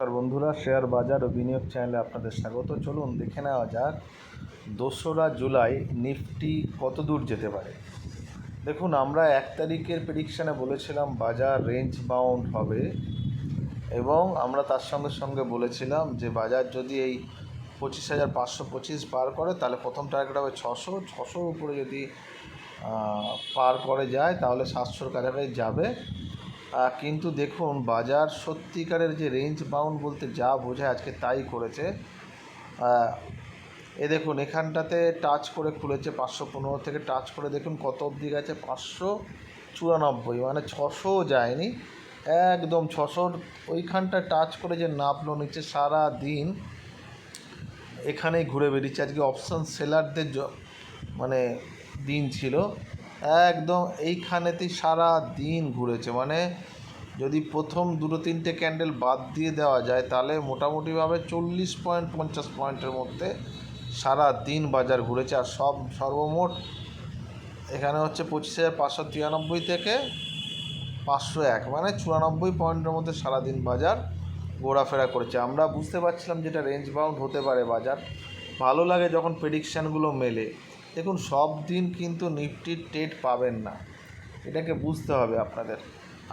আর বন্ধুরা, শেয়ার বাজার ও বিনিয়োগ চ্যানেলে আপনাদের স্বাগত। চলুন দেখে নেওয়া যাক 2রা জুলাই নিফটি কত দূর যেতে পারে। দেখুন, আমরা 1 তারিখের প্রেডিকশানে বলেছিলাম বাজার রেঞ্জ বাউন্ড হবে, এবং আমরা তার সঙ্গে সঙ্গে বলেছিলাম যে বাজার যদি এই 25,525 পার করে তাহলে প্রথম টার্গেট হবে 600 উপরে যদি পার করে যায় তাহলে 700-র কাছাকাছি যাবে। কিন্তু দেখুন, বাজার সত্যিকারের যে রেঞ্জ বাউন্ড বলতে যা বোঝায় আজকে তাই করেছে। দেখুন, এখানটাতে টাচ করে খুলেছে 515 থেকে টাচ করে দেখুন কত অবধি গেছে, 594, মানে 600 যায়নি, একদম 600-র ওইখানটা টাচ করে যে নামলো নিচে, সারা দিন এখানেই ঘুরে বেরিয়েছে। আজকে অপশান সেলারদের মানে দিন ছিল, একদম এইখানেতেই সারা দিন ঘুরেছে। মানে যদি প্রথম 2-3টে ক্যান্ডেল বাদ দিয়ে দেওয়া যায় তাহলে মোটামুটিভাবে 40 পয়েন্ট 50 পয়েন্টের মধ্যে সারা দিন বাজার ঘুরেছে। আর সর্বমোট এখানে হচ্ছে 25,593 থেকে 501, মানে 94 পয়েন্টের মধ্যে সারাদিন বাজার ঘোরাফেরা করেছে। আমরা বুঝতে পারছিলাম যেটা রেঞ্জ বাউন্ড হতে পারে বাজার। ভালো লাগে যখন প্রেডিকশানগুলো মেলে। দেখুন, সব দিন কিন্তু নিফটির ট্রেড পাবেন না, এটাকে বুঝতে হবে আপনাদের।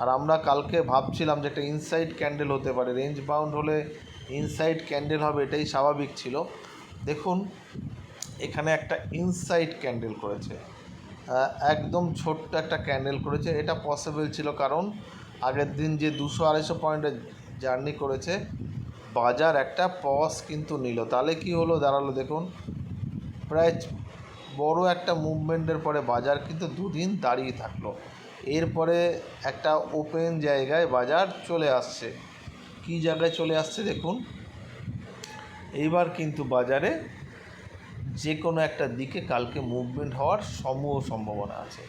আর আমরা কালকে ভাবছিলাম যে একটা ইনসাইড ক্যান্ডেল হতে পারে, রেঞ্জ বাউন্ড হলে ইনসাইড ক্যান্ডেল হবে, এটাই স্বাভাবিক ছিল। দেখুন, এখানে একটা ইনসাইড ক্যান্ডেল করেছে, একদম ছোট্ট একটা ক্যান্ডেল করেছে। এটা পসিবল ছিল কারণ আগের দিন যে 200-250 পয়েন্টের জার্নি করেছে, বাজার একটা পজ কিন্তু নিল। তাহলে কি হলো দাঁড়ালো, দেখুন প্রায় বড় একটা মুভমেন্টের পরে বাজার কিন্তু দুদিন দাঁড়িয়ে থাকলো। এরপরে একটা ওপেন জায়গায় বাজার চলে আসছে। কি জায়গায় চলে আসছে দেখুন, এইবার কিন্তু বাজারে যে কোনো একটা দিকে কালকে মুভমেন্ট হওয়ার সমূহ সম্ভাবনা আছে,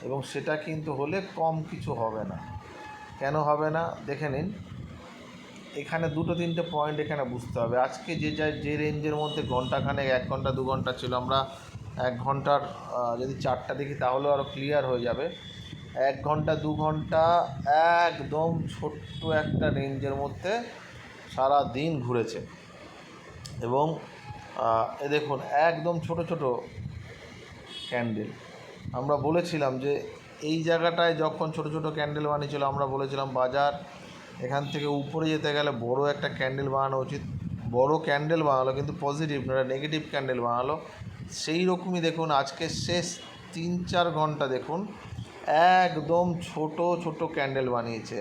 এবং সেটা কিন্তু হলে কম কিছু হবে না। কেন হবে না দেখে নিন। এখানে 2-3টে পয়েন্ট এখানে বুঝতে হবে। আজকে যে রেঞ্জের মধ্যে ঘন্টাখানেক, 1 ঘন্টা 2 ঘন্টা ছিল, আমরা 1 ঘন্টার যদি চার্টটা দেখি তাহলেও আরও ক্লিয়ার হয়ে যাবে। 1 ঘন্টা 2 ঘন্টা একদম ছোট্ট একটা রেঞ্জের মধ্যে সারা দিন ঘুরেছে, এবং দেখুন একদম ছোট ছোট ক্যান্ডেল। আমরা বলেছিলাম যে এই জায়গাটায় যখন ছোট ছোট ক্যান্ডেল বানিয়েছিল, আমরা বলেছিলাম বাজার এখান থেকে উপরে যেতে গেলে বড় একটা ক্যান্ডেল বানানো উচিত। বড় ক্যান্ডেল বানালো, কিন্তু পজিটিভ নয়, নেগেটিভ ক্যান্ডেল বানালো। সেই রকমই দেখুন আজকে শেষ 3-4 ঘন্টা দেখুন একদম ছোট ছোট ক্যান্ডেল বানিয়েছে।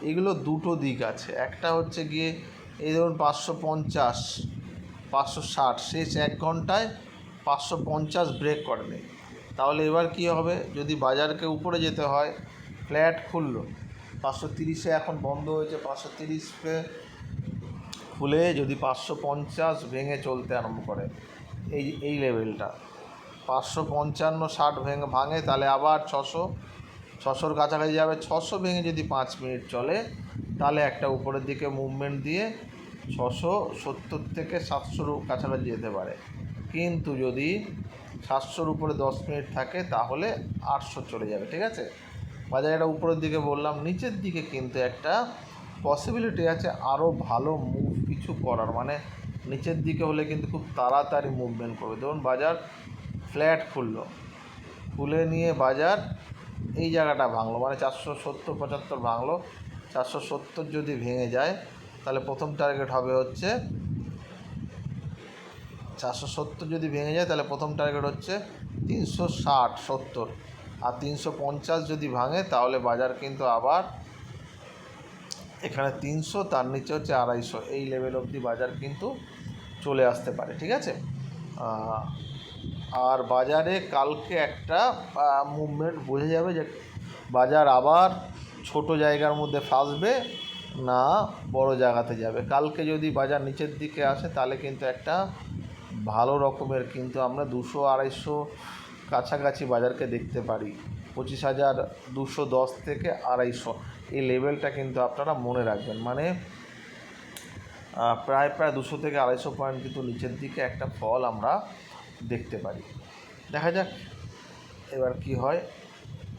এগুলো দুটো দিক আছে, একটা হচ্ছে গিয়ে এই ধরুন 550, 560, শেষ 1 ঘন্টায় 550 ব্রেক করেনি। তাহলে এবার কি হবে, যদি বাজারকে উপরে যেতে হয়, ফ্ল্যাট খুললো 530-এ, এখন বন্ধ হয়েছে 530-এ, খুলে যদি 550 ভেঙে চলতে আরম্ভ করে, এই লেভেলটা 555-60 ভাঙে, তাহলে আবার 600-600-র কাছাকাছি যাবে। 600 ভেঙে যদি 5 মিনিট চলে তাহলে একটা উপরের দিকে মুভমেন্ট দিয়ে 670 থেকে 700-র কাছাকাছি যেতে পারে। কিন্তু যদি 700-র উপরে 10 মিনিট থাকে তাহলে 800 চলে যাবে। ঠিক আছে, বাজার এটা উপরের দিকে বললাম। নিচের দিকে কিন্তু একটা পসিবিলিটি আছে আরও ভালো মুভ কিছু করার, মানে নিচের দিকে হলে কিন্তু খুব তাড়াতাড়ি মুভমেন্ট করবে। ধরুন বাজার ফ্ল্যাট খুলে নিয়ে বাজার এই জায়গাটা ভাঙলো, মানে 470-75 ভাঙলো। 470 যদি ভেঙে যায় তাহলে প্রথম টার্গেট হবে হচ্ছে 470, যদি ভেঙে যায় তাহলে প্রথম টার্গেট হচ্ছে 360-70, আর 350 যদি ভাঙে তাহলে বাজার কিন্তু আবার এখানে 300, তার নিচে হচ্ছে 250, এই লেভেল অবধি বাজার কিন্তু চলে আসতে পারে। ঠিক আছে, আর বাজারে কালকে একটা মুভমেন্ট বোঝা যাবে যে বাজার আবার ছোট জায়গার মধ্যে ফাঁসবে না বড় জায়গাতে যাবে। কালকে যদি বাজার নিচের দিকে আসে তাহলে কিন্তু একটা ভালো রকমের কিন্তু আমরা 200-250 কাছাকাছি বাজারকে দেখতে পারি। 25,210 থেকে 250, এই লেভেলটা কিন্তু আপনারা মনে রাখবেন। মানে প্রায় 200 থেকে 250 পয়েন্ট কিন্তু নিচের দিকে একটা ফল আমরা দেখতে পারি। দেখা যাক এবার কি হয়।